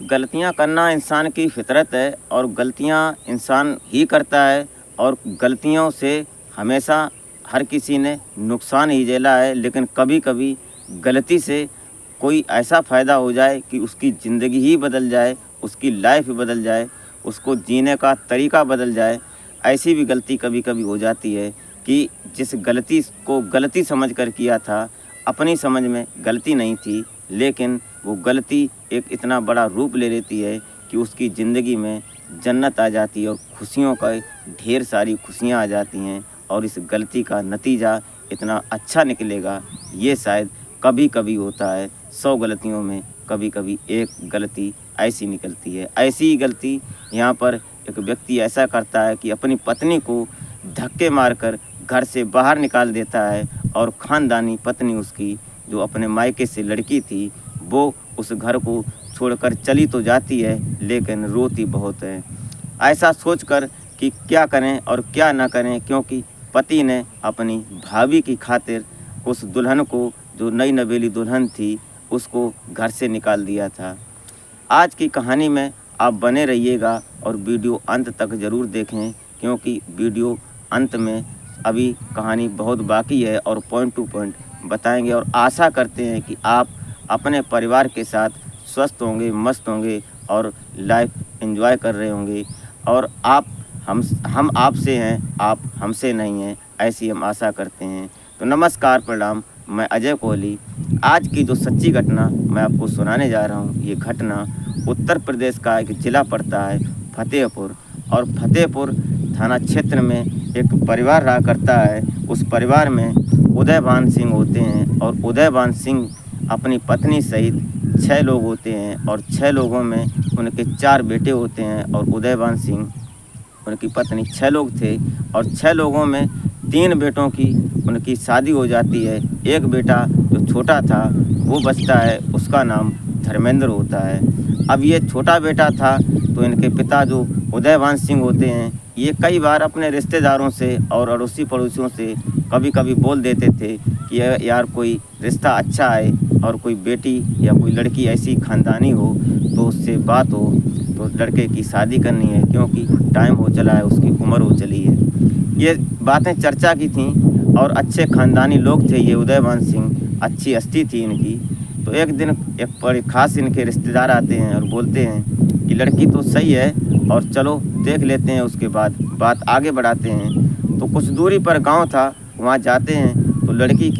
गलतियां करना इंसान की फितरत है और गलतियां इंसान ही करता है और गलतियों से हमेशा हर किसी ने नुकसान ही झेला है। लेकिन कभी कभी गलती से कोई ऐसा फ़ायदा हो जाए कि उसकी ज़िंदगी ही बदल जाए, उसकी लाइफ ही बदल जाए, उसको जीने का तरीका बदल जाए। ऐसी भी गलती कभी कभी हो जाती है कि जिस गलती को गलती समझ कर किया था, अपनी समझ में गलती नहीं थी, लेकिन वो गलती एक इतना बड़ा रूप ले लेती है कि उसकी ज़िंदगी में जन्नत आ जाती है और खुशियों का ढेर सारी खुशियाँ आ जाती हैं और इस गलती का नतीजा इतना अच्छा निकलेगा, ये शायद कभी कभी होता है। 100 गलतियों में कभी कभी एक गलती ऐसी निकलती है। ऐसी ही गलती यहाँ पर एक व्यक्ति ऐसा करता है कि अपनी पत्नी को धक्के मारकर घर से बाहर निकाल देता है और ख़ानदानी पत्नी उसकी जो अपने मायके से लड़की थी, वो उस घर को छोड़कर चली तो जाती है लेकिन रोती बहुत है। ऐसा सोचकर कि क्या करें और क्या ना करें, क्योंकि पति ने अपनी भाभी की खातिर उस दुल्हन को, जो नई नवेली दुल्हन थी, उसको घर से निकाल दिया था। आज की कहानी में आप बने रहिएगा और वीडियो अंत तक ज़रूर देखें, क्योंकि वीडियो अंत में अभी कहानी बहुत बाकी है और पॉइंट टू पॉइंट बताएंगे और आशा करते हैं कि आप अपने परिवार के साथ स्वस्थ होंगे, मस्त होंगे और लाइफ एंजॉय कर रहे होंगे। और हम आपसे हैं, आप हमसे नहीं हैं, ऐसी हम आशा करते हैं। तो नमस्कार, प्रणाम, मैं अजय कोहली। आज की जो सच्ची घटना मैं आपको सुनाने जा रहा हूँ, ये घटना उत्तर प्रदेश का एक ज़िला पड़ता है फतेहपुर, और फतेहपुर थाना क्षेत्र में एक परिवार रहा करता है। उस परिवार में उदयभान सिंह होते हैं और उदयभान सिंह अपनी पत्नी सहित 6 लोग होते हैं और 6 लोगों में उनके 4 बेटे होते हैं और उदयभान सिंह उनकी पत्नी 6 लोग थे और 6 लोगों में 3 बेटों की उनकी शादी हो जाती है। एक बेटा जो छोटा था वो बचता है, उसका नाम धर्मेंद्र होता है। अब ये छोटा बेटा था तो इनके पिता जो उदयभान सिंह होते हैं, ये कई बार अपने रिश्तेदारों से और अड़ोसी पड़ोसियों से कभी कभी बोल देते थे कि यार कोई रिश्ता अच्छा आए और कोई बेटी या कोई लड़की ऐसी ख़ानदानी हो तो उससे बात हो, तो लड़के की शादी करनी है, क्योंकि टाइम हो चला है, उसकी उम्र हो चली है। ये बातें चर्चा की थीं और अच्छे ख़ानदानी लोग थे ये उदयभान सिंह, अच्छी हस्ती थी इनकी। तो एक दिन एक बड़े ख़ास इनके रिश्तेदार आते हैं और बोलते हैं कि लड़की तो सही है और चलो देख लेते हैं, उसके बाद बात आगे बढ़ाते हैं। तो कुछ दूरी पर गांव था, वहां जाते हैं तो लड़की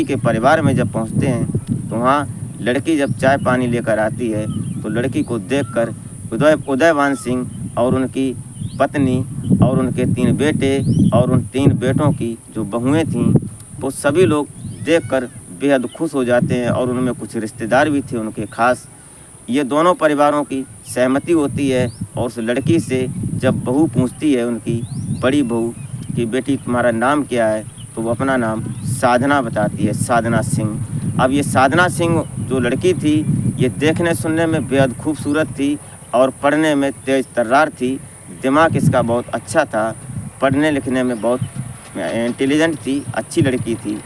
के परिवार में जब पहुंचते हैं तो वहां लड़की जब चाय पानी लेकर आती है तो लड़की को देखकर उदयभान सिंह और उनकी पत्नी और उनके 3 बेटे और उन 3 बेटों की जो बहुएँ थीं, वो सभी लोग देखकर बेहद खुश हो जाते हैं और उनमें कुछ रिश्तेदार भी थे उनके ख़ास। ये दोनों परिवारों की सहमति होती है और उस लड़की से जब बहू पूछती है, उनकी बड़ी बहू, कि बेटी तुम्हारा नाम क्या है, तो वो अपना नाम साधना बताती है, साधना सिंह। अब ये साधना सिंह जो लड़की थी, ये देखने सुनने में बेहद खूबसूरत थी और पढ़ने में तेज़ तर्रार थी। दिमाग इसका बहुत अच्छा था, पढ़ने लिखने में बहुत इंटेलिजेंट थी, अच्छी लड़की थी,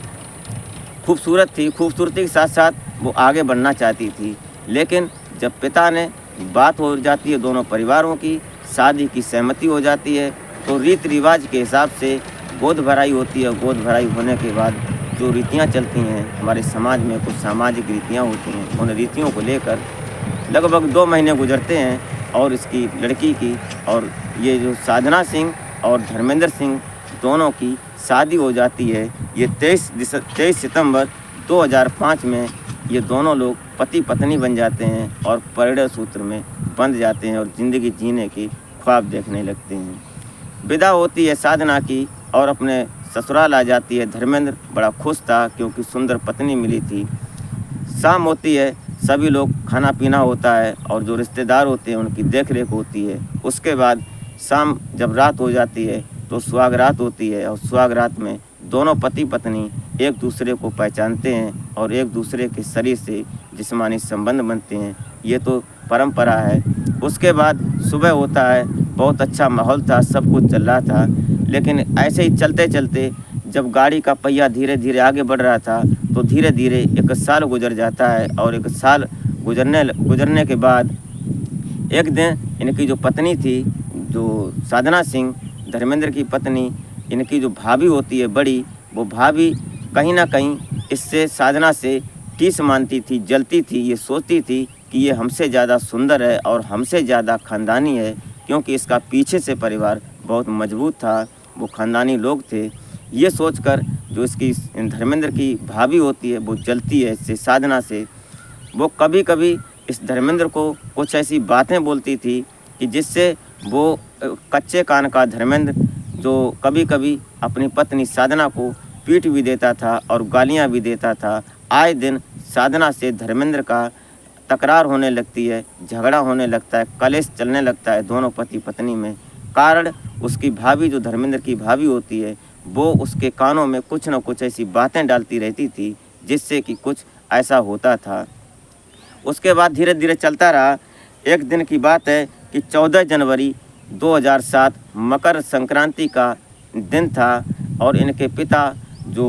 खूबसूरत थी। खूबसूरती के साथ साथ वो आगे बढ़ना चाहती थी। लेकिन जब पिता ने बात हो जाती है, दोनों परिवारों की शादी की सहमति हो जाती है, तो रीति रिवाज के हिसाब से गोद भराई होती है। गोद भराई होने के बाद जो रीतियाँ चलती हैं हमारे समाज में, कुछ सामाजिक रीतियाँ होती हैं, उन रीतियों को लेकर लगभग 2 महीने गुजरते हैं और इसकी लड़की की और ये जो साधना सिंह और धर्मेंद्र सिंह दोनों की शादी हो जाती है। ये 23 सितंबर 2005 में ये दोनों लोग पति पत्नी बन जाते हैं और परिणय सूत्र में बंध जाते हैं और ज़िंदगी जीने की ख्वाब देखने लगते हैं। विदा होती है साधना की और अपने ससुराल आ जाती है। धर्मेंद्र बड़ा खुश था क्योंकि सुंदर पत्नी मिली थी। शाम होती है, सभी लोग खाना पीना होता है और जो रिश्तेदार होते हैं उनकी देख रेख होती है। उसके बाद शाम जब रात हो जाती है तो सुहागरात होती है और सुहागरात में दोनों पति पत्नी एक दूसरे को पहचानते हैं और एक दूसरे के शरीर से जिस्मानी संबंध बनते हैं। ये तो परंपरा है। उसके बाद सुबह होता है, बहुत अच्छा माहौल था, सब कुछ चल रहा था। लेकिन ऐसे ही चलते चलते जब गाड़ी का पहिया धीरे धीरे आगे बढ़ रहा था तो धीरे धीरे 1 साल गुजर जाता है और 1 साल गुजरने के बाद एक दिन इनकी जो पत्नी थी, जो साधना सिंह, धर्मेंद्र की पत्नी, इनकी जो भाभी होती है बड़ी, वो भाभी कहीं ना कहीं इससे, साधना से टीस मानती थी, जलती थी। ये सोचती थी कि ये हमसे ज़्यादा सुंदर है और हमसे ज़्यादा ख़ानदानी है, क्योंकि इसका पीछे से परिवार बहुत मजबूत था, वो ख़ानदानी लोग थे। ये सोचकर जो इसकी धर्मेंद्र की भाभी होती है वो जलती है इससे, साधना से। वो कभी कभी इस धर्मेंद्र को कुछ ऐसी बातें बोलती थी कि जिससे वो कच्चे कान का धर्मेंद्र, जो कभी कभी अपनी पत्नी साधना को पीट भी देता था और गालियां भी देता था। आए दिन साधना से धर्मेंद्र का तकरार होने लगती है, झगड़ा होने लगता है, कलेश चलने लगता है दोनों पति पत्नी में। कारण उसकी भाभी, जो धर्मेंद्र की भाभी होती है, वो उसके कानों में कुछ न कुछ ऐसी बातें डालती रहती थी जिससे कि कुछ ऐसा होता था। उसके बाद धीरे धीरे चलता रहा। एक दिन की बात है कि 14 जनवरी 2007 मकर संक्रांति का दिन था और इनके पिता जो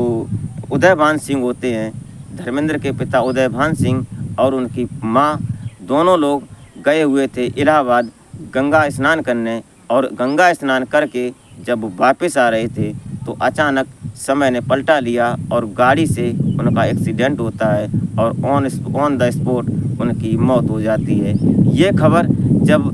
उदयभान सिंह होते हैं, धर्मेंद्र के पिता उदयभान सिंह और उनकी माँ, दोनों लोग गए हुए थे इलाहाबाद गंगा स्नान करने। और गंगा स्नान करके जब वो वापस आ रहे थे तो अचानक समय ने पलटा लिया और गाड़ी से उनका एक्सीडेंट होता है और ऑन द स्पॉट उनकी मौत हो जाती है। ये खबर जब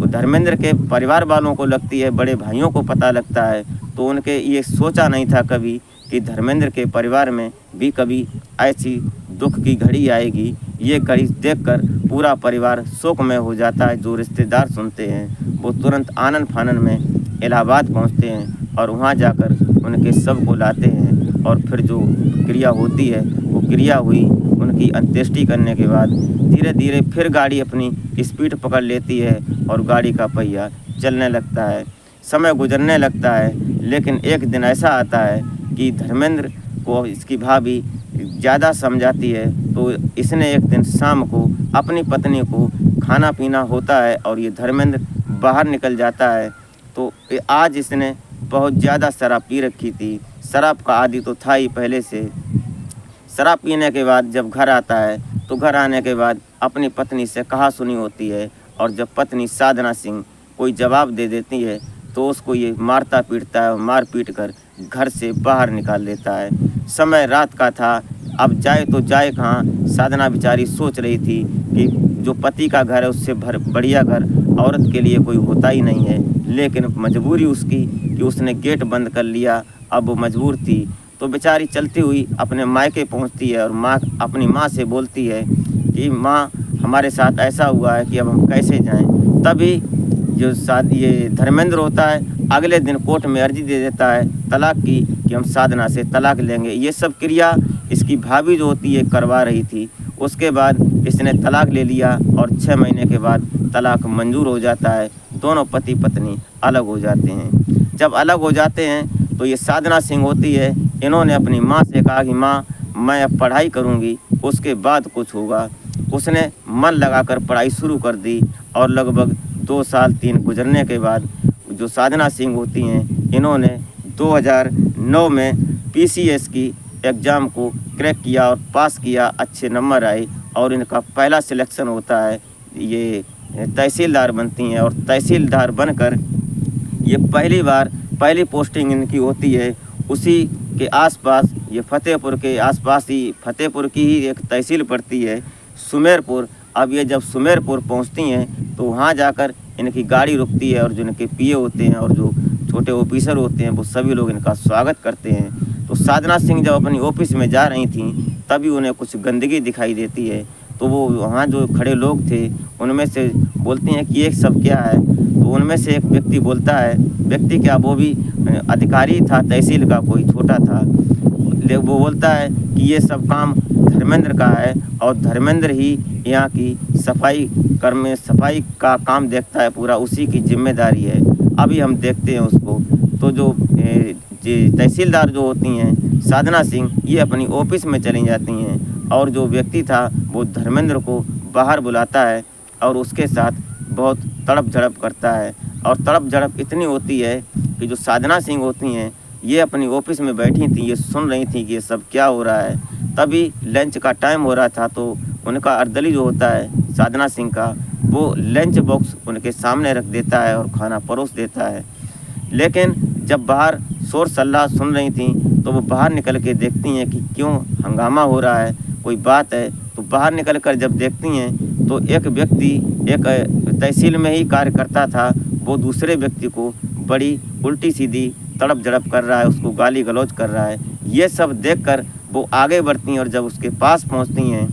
धर्मेंद्र के परिवार वालों को लगती है, बड़े भाइयों को पता लगता है, तो उनके ये सोचा नहीं था कभी कि धर्मेंद्र के परिवार में भी कभी ऐसी दुख की घड़ी आएगी। ये घड़ी देखकर पूरा परिवार शोक में हो जाता है। जो रिश्तेदार सुनते हैं वो तुरंत आनन फानन में इलाहाबाद पहुंचते हैं और वहां जाकर उनके शव को लाते हैं और फिर जो क्रिया होती है वो क्रिया हुई। उनकी अंत्येष्टि करने के बाद धीरे धीरे फिर गाड़ी अपनी स्पीड पकड़ लेती है और गाड़ी का पहिया चलने लगता है। समय गुजरने लगता है, लेकिन एक दिन ऐसा आता है कि धर्मेंद्र को इसकी भाभी ज़्यादा समझाती है, तो इसने एक दिन शाम को अपनी पत्नी को खाना पीना होता है और ये धर्मेंद्र बाहर निकल जाता है। तो आज इसने बहुत ज़्यादा शराब पी रखी थी, शराब का आदी तो था ही पहले से। शराब पीने के बाद जब घर आता है तो घर आने के बाद अपनी पत्नी से कहा सुनी होती है, और जब पत्नी साधना सिंह कोई जवाब दे देती है तो उसको ये मारता पीटता है और मार पीट कर घर से बाहर निकाल देता है। समय रात का था, अब जाए तो जाए कहाँ। साधना बेचारी सोच रही थी कि जो पति का घर है उससे बढ़िया घर औरत के लिए कोई होता ही नहीं है, लेकिन मजबूरी उसकी कि उसने गेट बंद कर लिया। अब वो मजबूर थी तो बेचारी चलती हुई अपने मायके पहुंचती है और अपनी माँ से बोलती है कि माँ, हमारे साथ ऐसा हुआ है कि अब हम कैसे जाएं। तभी जो ये धर्मेंद्र होता है अगले दिन कोर्ट में अर्जी दे देता है तलाक की, कि हम साधना से तलाक लेंगे। ये सब क्रिया इसकी भाभी जो होती है करवा रही थी। उसके बाद इसने तलाक ले लिया और 6 महीने के बाद तलाक मंजूर हो जाता है। दोनों पति पत्नी अलग हो जाते हैं। जब अलग हो जाते हैं तो ये साधना सिंह होती है, इन्होंने अपनी माँ से कहा कि माँ, मैं अब पढ़ाई करूँगी, उसके बाद कुछ होगा। उसने मन लगाकर पढ़ाई शुरू कर दी और लगभग 2 साल 3 गुजरने के बाद जो साधना सिंह होती हैं, इन्होंने 2009 में PCS की एग्ज़ाम को क्रैक किया और पास किया, अच्छे नंबर आए और इनका पहला सिलेक्शन होता है। ये तहसीलदार बनती हैं और तहसीलदार बनकर ये पहली पोस्टिंग इनकी होती है उसी के आसपास, ये फतेहपुर के आसपास ही, फतेहपुर की ही एक तहसील पड़ती है सुमेरपुर। अब ये जब सुमेरपुर पहुंचती हैं तो वहां जाकर इनकी गाड़ी रुकती है और जो इनके पीए होते हैं और जो छोटे ऑफिसर होते हैं वो सभी लोग इनका स्वागत करते हैं। तो साधना सिंह जब अपनी ऑफिस में जा रही थी तभी उन्हें कुछ गंदगी दिखाई देती है, तो वो वहाँ जो खड़े लोग थे उनमें से बोलती हैं कि ये सब क्या है। तो उनमें से एक व्यक्ति बोलता है, व्यक्ति क्या, वो भी अधिकारी था तहसील का, कोई छोटा था। वो बोलता है कि ये सब काम धर्मेंद्र का है और धर्मेंद्र ही यहाँ की सफाई का काम देखता है, पूरा उसी की जिम्मेदारी है। अभी हम देखते हैं उसको। तो जो तहसीलदार जो होती हैं साधना सिंह, ये अपनी ऑफिस में चली जाती हैं और जो व्यक्ति था वो धर्मेंद्र को बाहर बुलाता है और उसके साथ बहुत तड़प झड़प करता है। और तड़प झड़प इतनी होती है कि जो साधना सिंह होती हैं ये अपनी ऑफिस में बैठी थी, ये सुन रही थी कि ये सब क्या हो रहा है। तभी लंच का टाइम हो रहा था तो उनका अर्दली जो होता है साधना सिंह का, वो लंच बॉक्स उनके सामने रख देता है और खाना परोस देता है। लेकिन जब बाहर शोर सल्ला सुन रही थीं तो वो बाहर निकल के देखती हैं कि क्यों हंगामा हो रहा है, कोई बात है। तो बाहर निकल कर जब देखती हैं तो एक व्यक्ति, एक तहसील में ही कार्य करता था, वो दूसरे व्यक्ति को बड़ी उल्टी सीधी तड़प जड़प कर रहा है, उसको गाली गलौज कर रहा है। ये सब देखकर वो आगे बढ़ती हैं और जब उसके पास पहुंचती हैं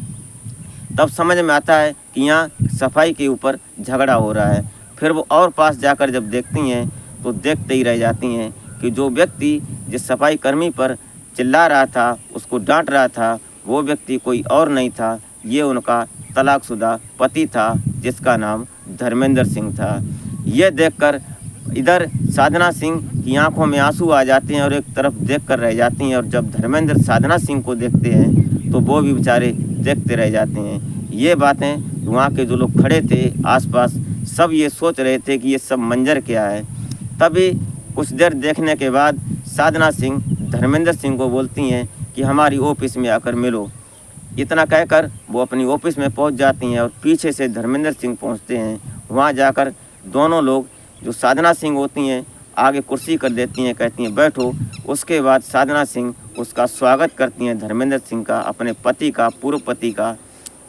तब समझ में आता है कि यहाँ सफाई के ऊपर झगड़ा हो रहा है। फिर वो और पास जाकर जब देखती हैं तो देखते ही रह जाती हैं कि जो व्यक्ति जिस सफाई कर्मी पर चिल्ला रहा था, उसको डांट रहा था, वो व्यक्ति कोई और नहीं था, ये उनका तलाकशुदा पति था जिसका नाम धर्मेंद्र सिंह था। ये देखकर इधर साधना सिंह की आंखों में आंसू आ जाते हैं और एक तरफ देखकर रह जाती हैं, और जब धर्मेंद्र साधना सिंह को देखते हैं तो वो भी बेचारे देखते रह जाते हैं। ये बातें वहाँ के जो लोग खड़े थे आसपास, सब ये सोच रहे थे कि ये सब मंजर क्या है। तभी कुछ देर देखने के बाद साधना सिंह धर्मेंद्र सिंह को बोलती हैं कि हमारी ऑफिस में आकर मिलो। इतना कहकर वो अपनी ऑफिस में पहुंच जाती हैं और पीछे से धर्मेंद्र सिंह पहुंचते हैं। वहां जाकर दोनों लोग, जो साधना सिंह होती हैं, आगे कुर्सी कर देती हैं, कहती हैं बैठो। उसके बाद साधना सिंह उसका स्वागत करती हैं, धर्मेंद्र सिंह का, अपने पति का, पूर्व पति का,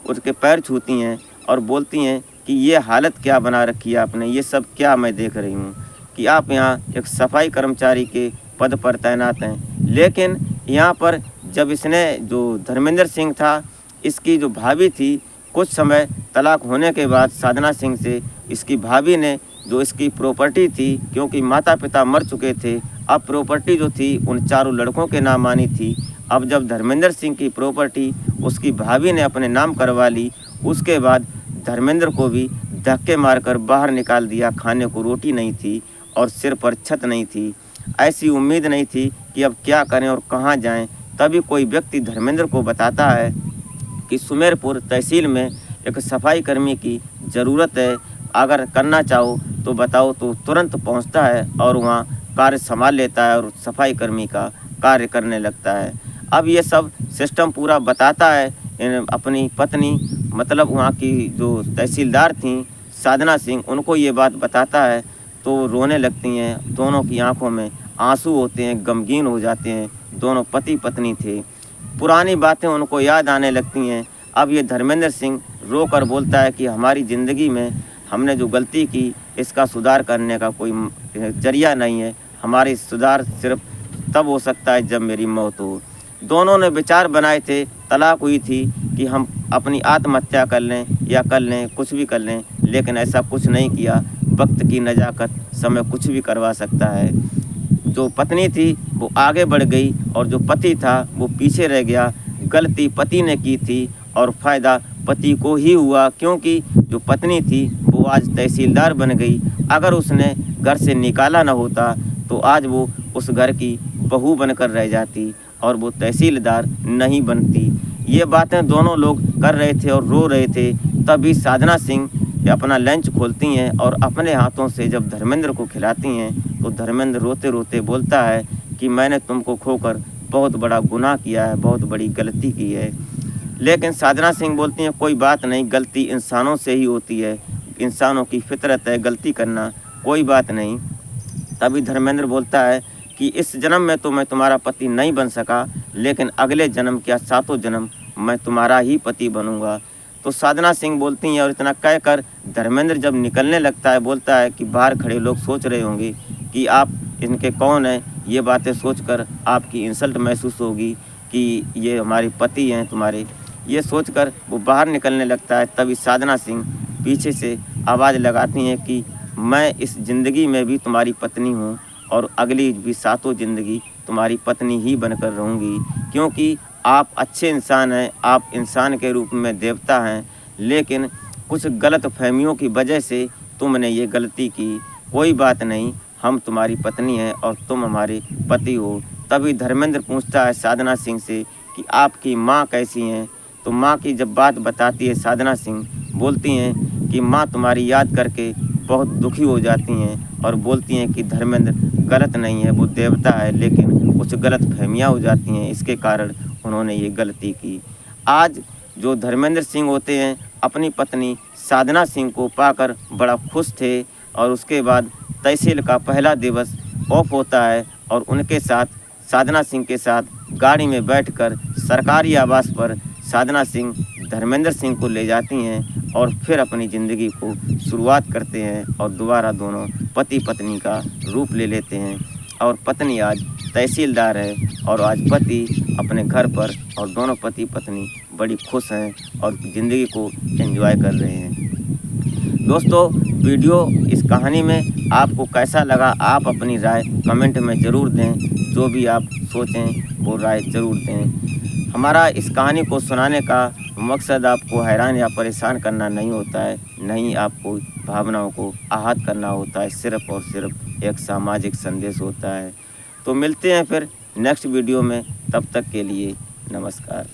उसके पैर छूती हैं और बोलती हैं कि ये हालत क्या बना रखी है आपने, ये सब क्या मैं देख रही हूँ कि आप यहाँ एक सफाई कर्मचारी के पद पर तैनात हैं। लेकिन यहाँ पर जब इसने, जो धर्मेंद्र सिंह था, इसकी जो भाभी थी, कुछ समय तलाक होने के बाद साधना सिंह से इसकी भाभी ने जो इसकी प्रॉपर्टी थी, क्योंकि माता पिता मर चुके थे, अब प्रॉपर्टी जो थी उन चारों लड़कों के नाम आनी थी। अब जब धर्मेंद्र सिंह की प्रॉपर्टी उसकी भाभी ने अपने नाम करवा ली, उसके बाद धर्मेंद्र को भी धक्के मारकर बाहर निकाल दिया। खाने को रोटी नहीं थी और सिर पर छत नहीं थी। ऐसी उम्मीद नहीं थी कि अब क्या करें और कहाँ जाएं। तभी कोई व्यक्ति धर्मेंद्र को बताता है कि सुमेरपुर तहसील में एक सफाई कर्मी की ज़रूरत है, अगर करना चाहो तो बताओ। तो तुरंत पहुंचता है और वहाँ कार्य संभाल लेता है और सफाई कर्मी का कार्य करने लगता है। अब ये सब सिस्टम पूरा बताता है अपनी पत्नी, मतलब वहाँ की जो तहसीलदार थी साधना सिंह, उनको ये बात बताता है तो रोने लगती हैं। दोनों की आंखों में आंसू होते हैं, गमगीन हो जाते हैं। दोनों पति पत्नी थे, पुरानी बातें उनको याद आने लगती हैं। अब ये धर्मेंद्र सिंह रो कर बोलता है कि हमारी ज़िंदगी में हमने जो गलती की, इसका सुधार करने का कोई जरिया नहीं है। हमारी सुधार सिर्फ तब हो सकता है जब मेरी मौत हो। दोनों ने विचार बनाए थे, तलाक हुई थी कि हम अपनी आत्महत्या कर लें या कर लें, कुछ भी कर लें, लेकिन ऐसा कुछ नहीं किया। वक्त की नज़ाकत, समय कुछ भी करवा सकता है। जो पत्नी थी वो आगे बढ़ गई और जो पति था वो पीछे रह गया। गलती पति ने की थी और फ़ायदा पति को ही हुआ, क्योंकि जो पत्नी थी वो आज तहसीलदार बन गई। अगर उसने घर से निकाला न होता तो आज वो उस घर की बहू बनकर रह जाती और वो तहसीलदार नहीं बनती। ये बातें दोनों लोग कर रहे थे और रो रहे थे। तभी साधना सिंह अपना लंच खोलती हैं और अपने हाथों से जब धर्मेंद्र को खिलाती हैं तो धर्मेंद्र रोते रोते बोलता है कि मैंने तुमको खोकर बहुत बड़ा गुनाह किया है, बहुत बड़ी गलती की है। लेकिन साधना सिंह बोलती हैं कोई बात नहीं, गलती इंसानों से ही होती है, इंसानों की फितरत है गलती करना, कोई बात नहीं। तभी धर्मेंद्र बोलता है कि इस जन्म में तो मैं तुम्हारा पति नहीं बन सका, लेकिन अगले जन्म क्या सातों जन्म मैं तुम्हारा ही पति बनूंगा। तो साधना सिंह बोलती हैं और इतना कहकर धर्मेंद्र जब निकलने लगता है बोलता है कि बाहर खड़े लोग सोच रहे होंगे कि आप इनके कौन हैं। ये बातें सोचकर आपकी इंसल्ट महसूस होगी कि ये हमारे पति हैं तुम्हारे, ये सोचकर वो बाहर निकलने लगता है। तभी साधना सिंह पीछे से आवाज़ लगाती हैं कि मैं इस ज़िंदगी में भी तुम्हारी पत्नी हूँ और अगली भी सातों ज़िंदगी तुम्हारी पत्नी ही बनकर रहूँगी, क्योंकि आप अच्छे इंसान हैं, आप इंसान के रूप में देवता हैं, लेकिन कुछ गलत फहमियों की वजह से तुमने ये गलती की। कोई बात नहीं, हम तुम्हारी पत्नी हैं और तुम हमारे पति हो। तभी धर्मेंद्र पूछता है साधना सिंह से कि आपकी माँ कैसी हैं। तो माँ की जब बात बताती है साधना सिंह, बोलती हैं कि माँ तुम्हारी याद करके बहुत दुखी हो जाती हैं और बोलती हैं कि धर्मेंद्र गलत नहीं है, वो देवता है, लेकिन कुछ गलत फहमियाँ हो जाती हैं, इसके कारण उन्होंने ये गलती की। आज जो धर्मेंद्र सिंह होते हैं अपनी पत्नी साधना सिंह को पाकर बड़ा खुश थे और उसके बाद तहसील का पहला दिवस ऑफ होता है और उनके साथ साधना सिंह के साथ गाड़ी में बैठकर सरकारी आवास पर साधना सिंह धर्मेंद्र सिंह को ले जाती हैं और फिर अपनी ज़िंदगी को शुरुआत करते हैं और दोबारा दोनों पति पत्नी का रूप ले लेते हैं और पत्नी आज तहसीलदार है और आज पति अपने घर पर और दोनों पति पत्नी बड़ी खुश हैं और ज़िंदगी को एंजॉय कर रहे हैं। दोस्तों वीडियो इस कहानी में आपको कैसा लगा आप अपनी राय कमेंट में ज़रूर दें। जो भी आप सोचें वो राय ज़रूर दें। हमारा इस कहानी को सुनाने का मकसद आपको हैरान या परेशान करना नहीं होता है, नहीं आपको भावनाओं को आहत करना होता है, सिर्फ़ और सिर्फ एक सामाजिक संदेश होता है। तो मिलते हैं फिर नेक्स्ट वीडियो में, तब तक के लिए नमस्कार।